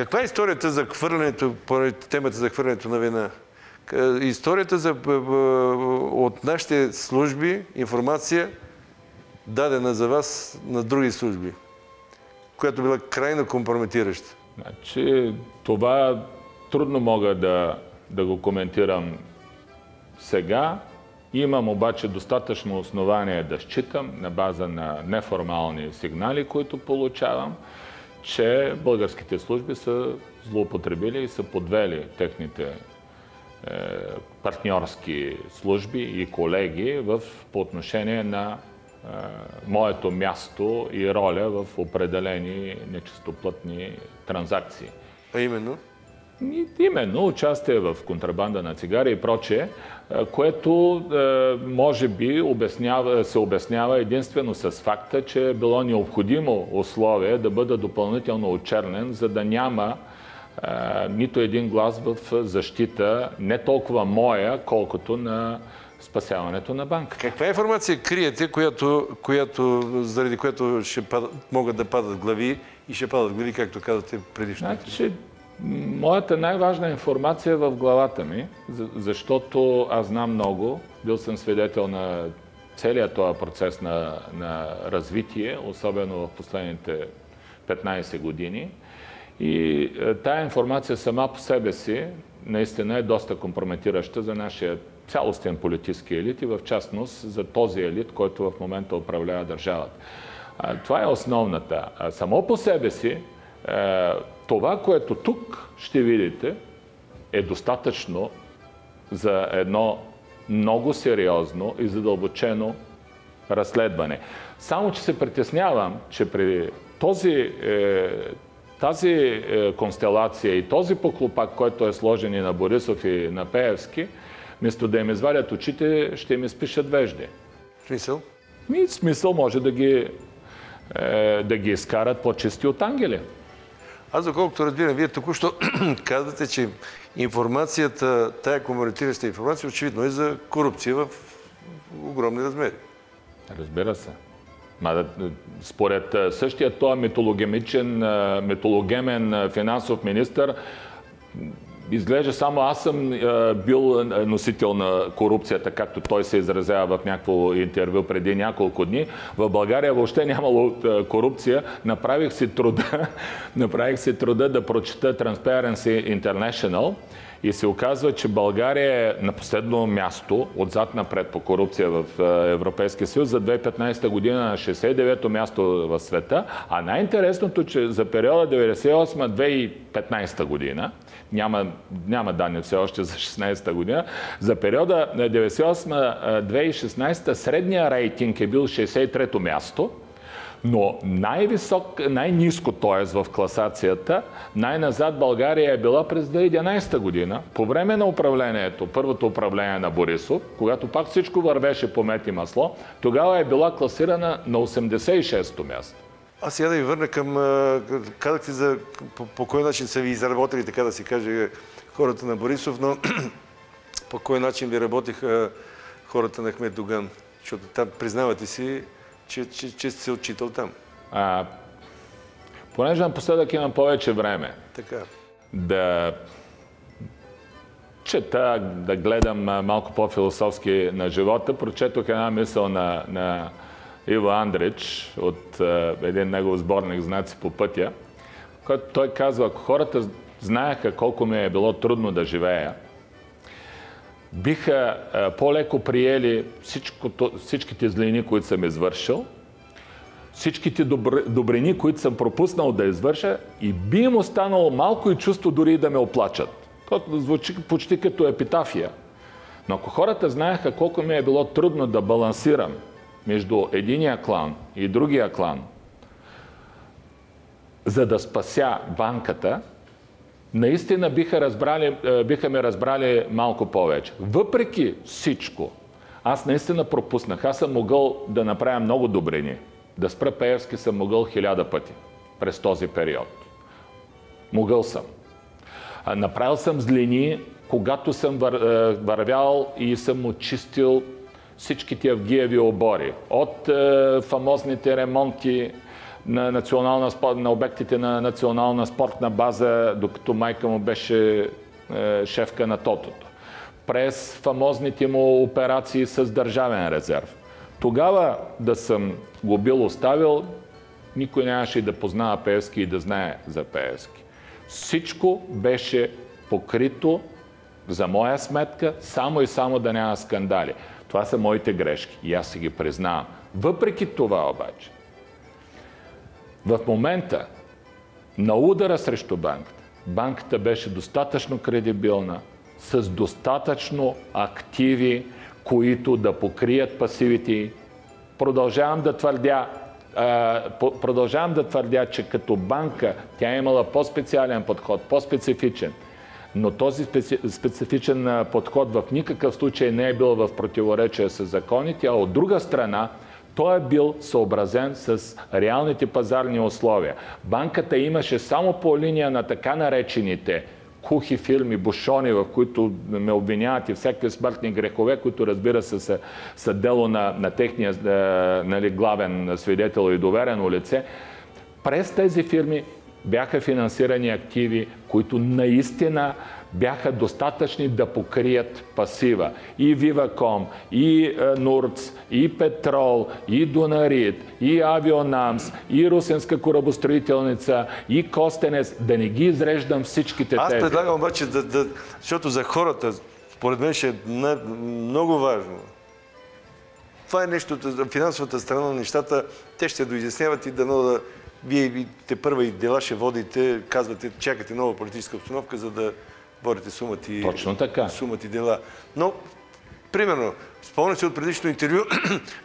Каква е историята за хвърлянето, поради темата за хвърлянето на вина? Историята от нашите служби, информация, дадена за вас на други служби, която била крайно компрометираща. Значи, това трудно мога да го коментирам сега. Имам обаче достатъчно основание да считам, на база на неформални сигнали, които получавам, че българските служби са злоупотребили и са подвели техните партньорски служби и колеги по отношение на моето място и роля в определени нечистоплътни транзакции. А именно? Именно участие в контрабанда на цигари и прочее, което може би се обяснява единствено с факта, че е било необходимо условие да бъда допълнително очернен, за да няма нито един глас в защита, не толкова моя, колкото на спасяването на банка. Каква информация криете, заради която могат да падат глави и ще падат глави, както казвате предишно? Значи, моята най-важна информация е в главата ми, защото аз знам много, бил съм свидетел на целият този процес на развитие, особено в последните 15 години. И тая информация сама по себе си наистина е доста компрометираща за нашия цялостен политически елит и в частност за този елит, който в момента управлява държавата. Това е основната. Само по себе си това, което тук ще видите, е достатъчно за едно много сериозно и задълбочено разследване. Само, че се притеснявам, че при тази констелация и този поклопак, който е сложен и на Борисов и на Пеевски, вместо да им извадят очите, ще им изпишат вежди. Смисъл? Смисъл може да ги изкарат по-чисти от ангели. Аз, доколкото разбирам, вие току-що казвате, че информацията, тая компрометираща информация, очевидно е за корупция в огромни размери. Разбира се. Според същия този митологемен финансов министър, изглежда само аз съм бил носител на корупцията, както той се изразява в някакво интервю преди няколко дни. В България въобще нямало корупция. Направих си труда да прочета Transparency International и се оказва, че България е на последно място, отзад напред по корупция в Европейския съюз, за 2015 година на 69-то място в света. А най-интересното, че за периода 98-2015 година, няма данни все още за 16-та година, за периода 98-2016 средния рейтинг е бил 63-то място, но най-ниско, т.е. в класацията, най-назад България е била през 2011 година, по време на управлението, първото управление на Борисов, когато пак всичко вървеше по мед и масло, тогава е била класирана на 86-то място. Аз сега да ви върна към... Казахте за по кой начин са ви изработили, така да се каже, хората на Борисов, но по кой начин ви работиха хората на Ахмед Доган? Защото там признавате си, че сте се отчитал там. Понеже напоследък имам повече време да чета, да гледам малко по-философски на живота, прочетох една мисъл на Иво Андрич от един негов сборник "Знаци по пътя", който той казва: ако хората знаеха колко ми е било трудно да живея, биха по-леко приели всичките злини, които съм извършил, всичките добрини, които съм пропуснал да извърша, и би им останало малко и чувство дори да ме оплачат. Това звучи почти като епитафия. Но ако хората знаеха колко ми е било трудно да балансирам между единия клан и другия клан, за да спася банката, наистина биха ме разбрали малко повече. Въпреки всичко, аз наистина пропуснах. Аз съм могъл да направя много добрини. Да спра Пеевски съм могъл 1000 пъти през този период. Могъл съм. Направил съм злини, когато съм вървял и съм очистил всичките авгиеви обори. От фамозните ремонти на обектите на национална спортна база, докато майка му беше шефка на Тотото. През фамозните му операции с държавен резерв. Тогава да съм го бил оставил, никой нямаше и да познава Пеевски и да знае за Пеевски. Всичко беше покрито за моя сметка, само и само да няма скандали. Това са моите грешки и аз си ги признавам. Въпреки това обаче, в момента на удара срещу банката, банката беше достатъчно кредибилна, с достатъчно активи, които да покрият пасивите. Продължавам да твърдя, че като банка тя е имала по-специален подход, по-специфичен. Но този специфичен подход в никакъв случай не е бил в противоречие с законите, а от друга страна той е бил съобразен с реалните пазарни условия. Банката имаше само по линия на така наречените кухи фирми, бушони, в които ме обвиняват и всякакви смъртни грехове, които разбира се са дело на техния главен свидетел и доверено лице. През тези фирми бяха финансирани активи, които наистина бяха достатъчни да покрият пасива. И Виваком, и Нурц, и Петрол, и Донарит, и Авионамс, и Русенска корабостроителница, и Костенец. Да не ги изреждам всичките тези. Аз предлагам обаче, защото за хората, според мен, ще е много важно. Това е нещо, финансовата страна на нещата, те ще доизясняват и да вие те първа и дела ще водите, казвате, чакате нова политическа обстановка, за да водите сумата и дела. Но, примерно, спомням се от предишното интервю,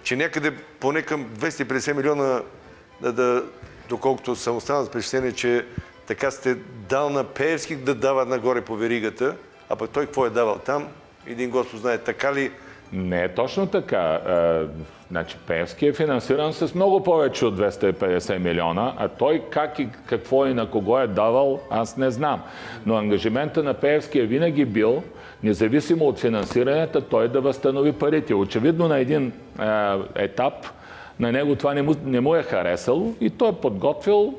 че някъде поне към 250 милиона, доколкото съм останал с впечатление, че така сте дал на Пеевски да дава нагоре по веригата, а пък той какво е давал там, един Господ знае, така ли? Не е точно така. Значи Пеевски е финансиран с много повече от 250 милиона, а той как и какво и на кого е давал, аз не знам. Но ангажимента на Пеевски е винаги бил, независимо от финансирането, той да възстанови парите. Очевидно на един етап на него това не му е харесало и той е подготвил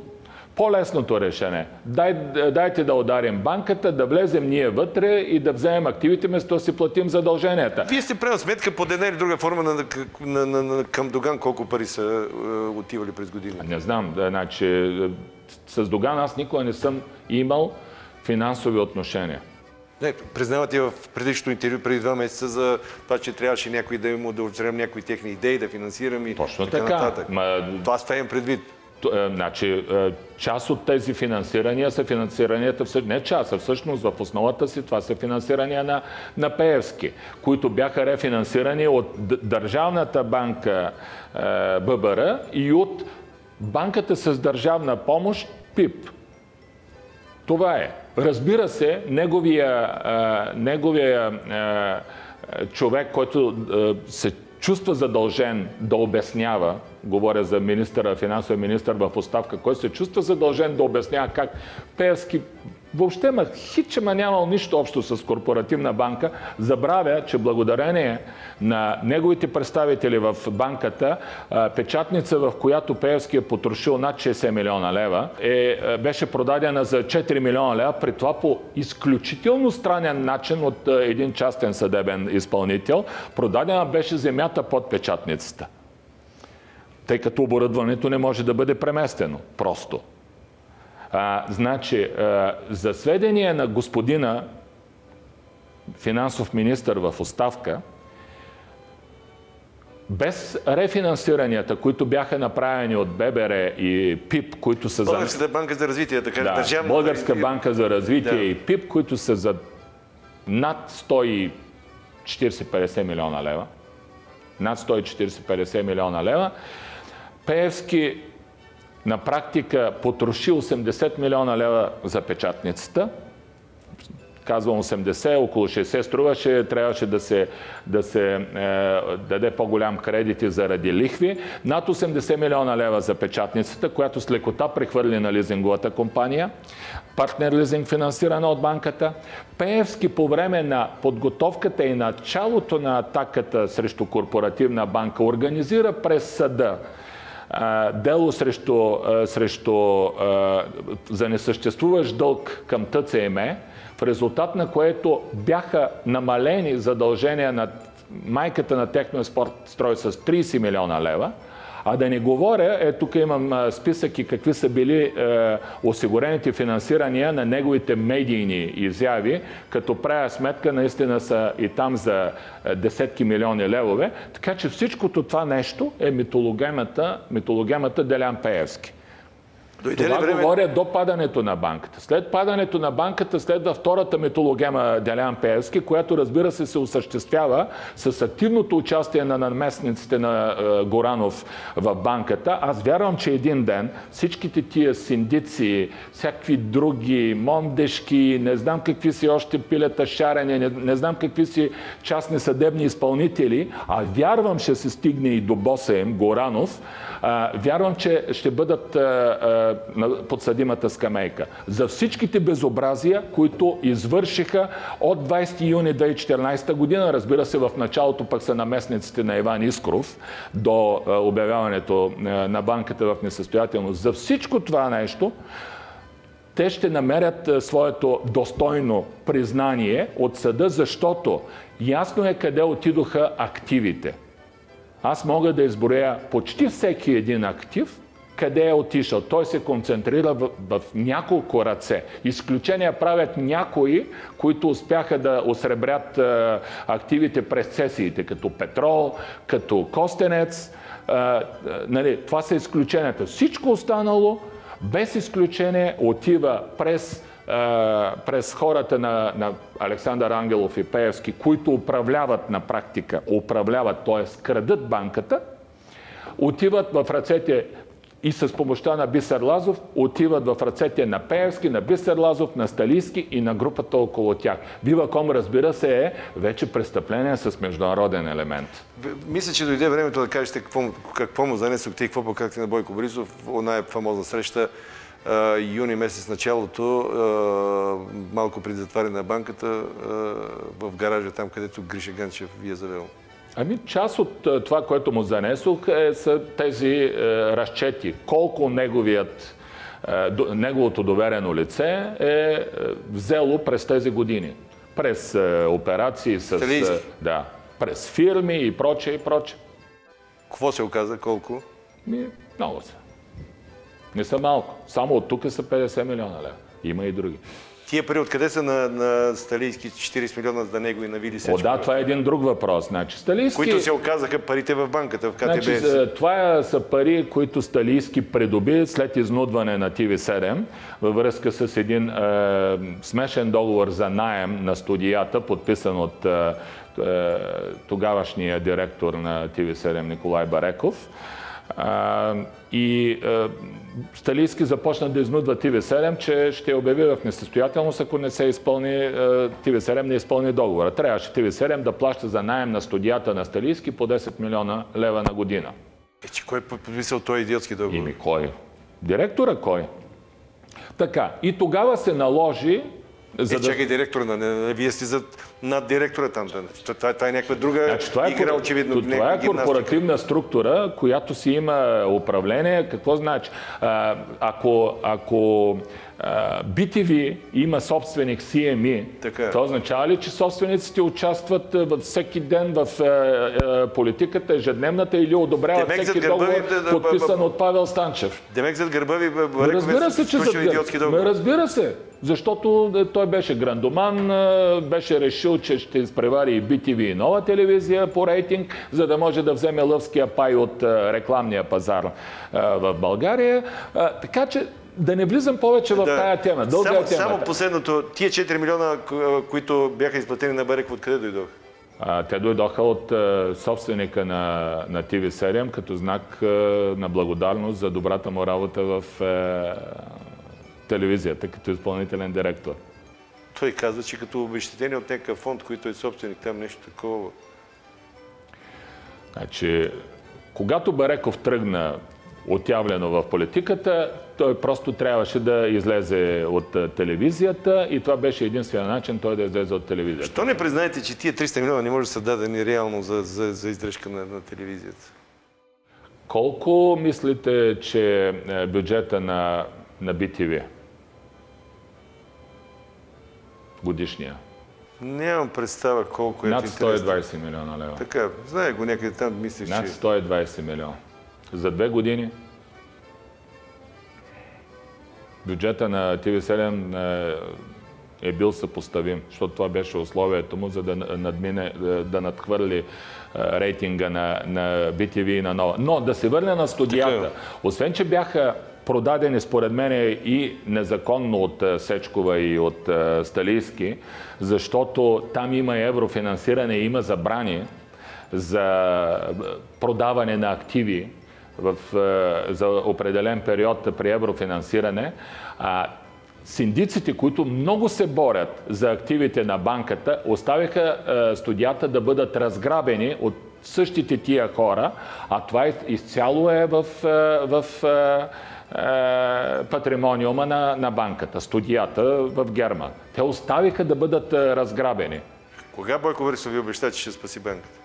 по-лесното решение. Дайте да ударим банката, да влезем ние вътре и да вземем активите, вместо да си платим задълженията. Вие сте правил сметка под една или друга форма към Доган колко пари са отивали през годините? Не знам. Значи, с Доган аз никога не съм имал финансови отношения. Не, признавате в предишното интервю преди 2 месеца за това, че трябваше някой да му удовлетворим някои техни идеи, да финансирам и така нататък. Това спеем предвид. Значи, част от тези финансирания са финансиранията, не част, а всъщност в основата си това са финансирания на Пеевски, които бяха рефинансирани от Държавната банка ББР и от банката с държавна помощ ПИП. Това е. Разбира се, неговия човек, който се чувства задължен да обяснява, говоря за финансовия министър в оставка, който се чувства задължен да обяснява как Пеевски въобще нямал нищо общо с корпоративна банка, забравя, че благодарение на неговите представители в банката, печатница, в която Пеевски е потрошил над 60 милиона лева, беше продадена за 4 милиона лева, при това по изключително странен начин от един частен съдебен изпълнител. Продадена беше земята под печатницата, тъй като оборудването не може да бъде преместено просто. Значи, за сведение на господина финансов министър в оставка, без рефинансиранията, които бяха направени от ББР и ПИП, които са Българската банка за развитие, така държавна. Българска банка за развитие и ПИП, които са за над 140-50 милиона лева. Над 140-50 милиона лева. Пеевски на практика потроши 80 милиона лева за печатницата. Казвам 80, около 60 струваше, трябваше да се даде по-голям кредит заради лихви. Над 80 милиона лева за печатницата, която с лекота прехвърли на лизинговата компания. Партнер лизинг, финансирана от банката. Пеевски по време на подготовката и началото на атаката срещу корпоративна банка организира през съда дело за несъществуващ дълг към ТЦМ, в резултат на което бяха намалени задължения на майката на Технострой с 30 милиона лева. А да не говоря, тук имам списък и какви са били осигурените финансирания на неговите медийни изяви, като правя сметка, наистина са и там за десетки милиони левове. Така че всичкото това нещо е митологемата Делян Пеевски. Това говоря до падането на банката. След падането на банката следва втората митологема Делян Пеевски, която разбира се осъществява с активното участие на наместниците на Горанов в банката. Аз вярвам, че един ден всичките тия синдици, всякакви други, мондешки, не знам какви си още пилета шарене, не знам какви си частни съдебни изпълнители, а вярвам, ще се стигне и до боса им, Горанов, вярвам, че ще бъдат на подсъдимата скамейка. За всичките безобразия, които извършиха от 20 юни 2014 година, разбира се, в началото пък са наместниците на Иван Искров, до обявяването на банката в несъстоятелност. За всичко това нещо, те ще намерят своето достойно признание от съда, защото ясно е къде отидоха активите. Аз мога да изброя почти всеки един актив, къде е отишъл. Той се концентрира в няколко ръце. Изключения правят някои, които успяха да осребрят активите през цесиите, като Петрол, като Костенец. Това са изключенията. Всичко останало, без изключение, отива през хората на Александър Ангелов и Пеевски, които управляват на практика, т.е. крадат банката, отиват в ръцете и с помощта на Бисер Лазов, отиват в ръцете на Пеевски, на Бисер Лазов, на Сталийски и на групата около тях. Виваком, разбира се, е вече престъпление с международен елемент. Мисля, че дойде времето да кажете какво му занесохте и какво покахте на Бойко Борисов. Она е фамозна среща. Юни месец началото, малко преди затваряне на банката, в гаража там, където Гриша Ганчев ви е завел. Част от това, което му занесох, са тези разчети. Колко неговото доверено лице е взело през тези години. През операции през фирми и прочее, и прочее. Какво се оказа? Колко? Много са. Не са малко. Само от тук са 50 милиона лева. Има и други. Тия пари откъде са на Сталийски 40 милиона за него и на Вили Сечкова? Да, това е един друг въпрос. Сталийски... Които се оказаха парите в банката, в КТБ. Това са пари, които Сталийски придоби след изнудване на ТВ7 във връзка с един смешен договор за наем на студията, подписан от тогавашния директор на ТВ7 Николай Бареков. Сталийски започна да изнудва ТВ7, че ще обяви в несъстоятелност, ако не се изпълни, ТВ7 не изпълни договора. Трябваше ТВ7 да плаща за наем на студията на Сталийски по 10 милиона лева на година. Кой е подписал този идиотски договор? Кой? Директора кой? Така, и тогава се наложи... Чакай, директора, вие сте над директора там. Това е някаква друга игра, очевидно. Това е корпоративна структура, която си има управление. Какво значи? Ако BTV има собственик CME, това означава ли, че собствениците участват всеки ден в политиката, ежедневната, или одобряват всеки договор, подписан от Павел Станчев? Демек зад гърба ви Разбира се, че идиотски договор. Разбира се, защото той беше грандоман, беше решил, че ще изпревари и BTV и Нова телевизия по рейтинг, за да може да вземе лъвския пай от рекламния пазар в България. Така че да не влизам повече в тая тема. Само последното, тия 4 милиона, които бяха изплатени на Бареков, откъде дойдоха? Те дойдоха от собственика на ТВ7 като знак на благодарност за добрата му работа в телевизията, като изпълнителен директор. Той каза, че като обезщетение от някакъв фонд, който е собственик, там нещо такова. Значи, когато Бареков тръгна отявлено в политиката, той просто трябваше да излезе от телевизията и това беше единствения начин той да излезе от телевизията. Що не признаете, че тия 300 милиона не може да са дадени реално за издръжка на телевизията? Колко мислите, че бюджета на BTV? Годишния? Нямам представа колко е. Над 120 милиона лева. Така, знае го някъде там, мислиш, Над че... 120 милиона. За 2 години бюджета на TV7 е бил съпоставим, защото това беше условието му, за да надхвърли рейтинга на BTV и на Нова. Но да се върне на студията. Освен, че бяха продадени според мен и незаконно от Сечкова и от Сталийски, защото там има еврофинансиране и има забрани за продаване на активи за определен период при еврофинансиране. Синдиците, които много се борят за активите на банката, оставиха студията да бъдат разграбени от същите тия хора, а това изцяло е в патримониума на банката, студията в Герман. Те оставиха да бъдат разграбени. Кога Бойко Борисов ви обеща, че ще спаси банката?